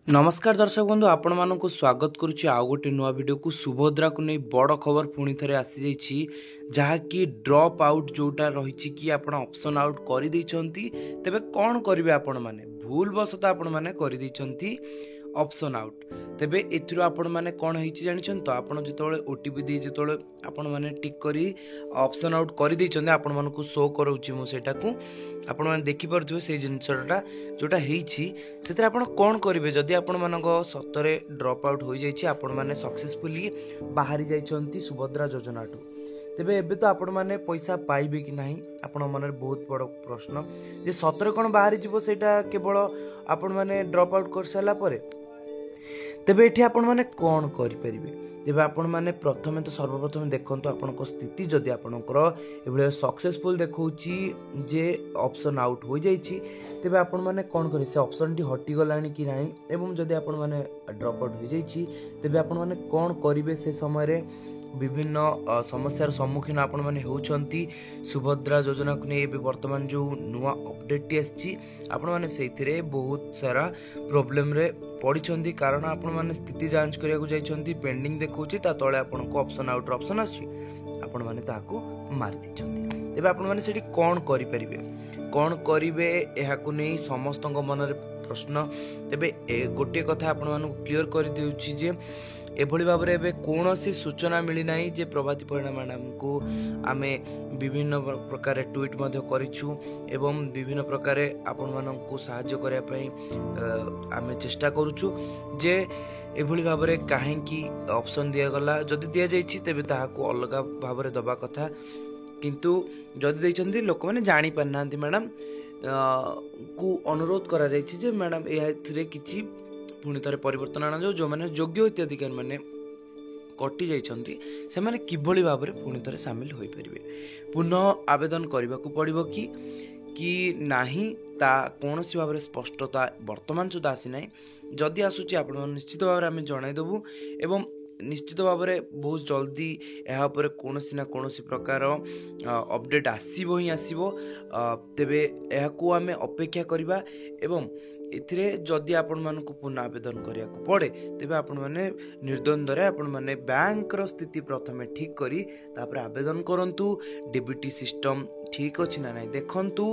नमस्कार दर्शक बंधु आपण मानक स्वागत करुच्ची आउ गोटे नुआ वीडियो को सुभद्रा को नहीं बड़ खबर पुणी थे आसी जाइए जहाँकि ड्रॉप आउट जोटा रही कि आप ऑप्शन आउट कर तेबे कौन करेंगे आपण मैंने भूल बसत आपण मैंने कर ऑप्शन आउट तेबे एथिरो आपण माने कौन होइछि जानिछन तो आपण जेतोले ओटीपी दे जेतोले आपण माने टिक करी ऑप्शन आउट कर दैछन आपण मानकु शो करूछि मु सेटा को आपण माने देखि परथिबे से जिंसटा जोटा हेइछि सेतरे आपण कोन करिवे जदि आपण मानक सतरे ड्रॉप आउट होई जाइछि आपण माने सक्सेसफुली बाहरी जाइछन्ती सुभद्रा योजनाटू तेबे एबे तो आपण माने पैसा पाइबे कि नाही आपण मनरे बहुत बड़ प्रश्न जे सतरे कोन बाहरी जीवो सेटा केवल आपण माने ड्रॉप आउट कर साला परे तेबे एठी आपण माने कोन करि परिबे तेबे आपण माने प्रथमे तो सर्वप्रथम देखंतु आपनको स्थिति जदि आपनकर एबले सक्सेसफुल देखौची जे ऑप्शन आउट हो जाइछि तेबे आपण माने कोन करि से ऑप्शन टी हटि गलानी कि नाही एवं जदि आपण माने ड्रॉप आउट हो जाइछि तेबे आपण माने कोन करिवे से समय रे विभिन्न समस्यार सम्मुखीन आपण माने होउछंती सुभद्रा योजना को नै एबे वर्तमान जो नुवा अपडेट टी आछि आपण माने सेथिरे बहुत सारा प्रॉब्लम रे पड़िछंती कारण आपण माने स्थिति जांच करिया को जाइछंती पेंडिंग देखौछि ता तळे आपण को ऑप्शन आउट ऑप्शन आछि आपण माने ताको मारि दिछंती तेबे आपण माने सेठी कोन करि परिबे कोन करिवे एहा को नै समस्तक मनरे प्रश्न तेबे गोटे कथा आपण माने क्लियर करि देउछि जे एभली भाव में कौन सूचना मिली ना जे प्रभाती परिणा मैडम को आमे विभिन्न प्रकार ट्वीट करिछु एवं विभिन्न प्रकार आपण माननकु सहाय्य करिया पई आमे चेष्टा करूछु जे एभली भाव में काहेकि ऑप्शन दिया गला जदि दिया जाइछि तेबे ताहाको अलग भाव में दबा कथा किंतु जदि दैछन्ती लोक माने जानि पारनांती मैडम को अनुरोध करा जाइछि जे मैडम एथिरे किछि पुणी थे परिवर्तन आना जाऊ जो मैंने योग्य हिताधिकारी मैंने कटि जाइछन्ती से माने किभली भाव में पुणी थे सामिल हो पारे पुनः आवेदन करने को पड़ो कि नाही ता कौन भाव में स्पष्टता वर्तमान सुधा आसी ना जदि आसूची आप निश्चित भाव में आम जनईदेवु एवं निश्चित भाव में बहुत जल्दी यहाँ कौन ना कौन प्रकार अपडेट आसो ही आसो तेबे यह आम अपेक्षा करवा एवं एथिरे जदि आपण मानक पुनः आवेदन करिया को पड़े तेबे आपण माने निर्द्वंद्व आपण माने बैंक रो स्थिति प्रथमे ठीक करी तापर आवेदन करंतु डीबीटी सिस्टम ठीक अछि ना नाही देखंतु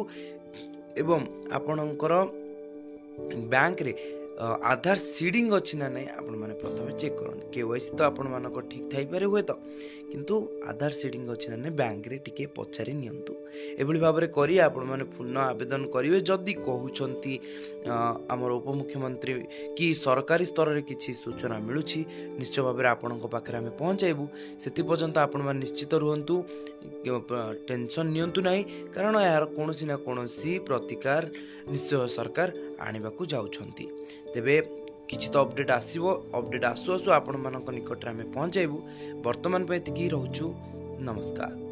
एवं आपणकर बैंक रे आधार सीडिंग अच्छी ना नहीं आपण माने प्रथमे चेक करन केवाईसी तो आपण मानक ठीक थाई पारे हुए तो किंतु आधार सीडिंग अच्छी ना नहीं बैंक रे टिके पचारि नियंतु एभली भाव में करी आपण माने पुनः आवेदन करिवे जदि कहउछंती हमर उपमुख्यमंत्री कि सरकारी स्तर रे किछि सूचना मिलुछि निश्चय भाव में आपणक पाखरे आमे पहुंचाइबु सेति पर्यंत आपण माने निश्चित रहंतु टेंशन नियंतु नाही कारण यार कोनोसी ना कोनोसी प्रतिकार निश्चय सरकार आनिबा को जाउछंती तेबे किछि तो अपडेट आसीबो अपडेट आसु आसु आपण मानक निकट रे आमे पहुंचाइबु वर्तमान पे एतिकी रहउछु नमस्कार।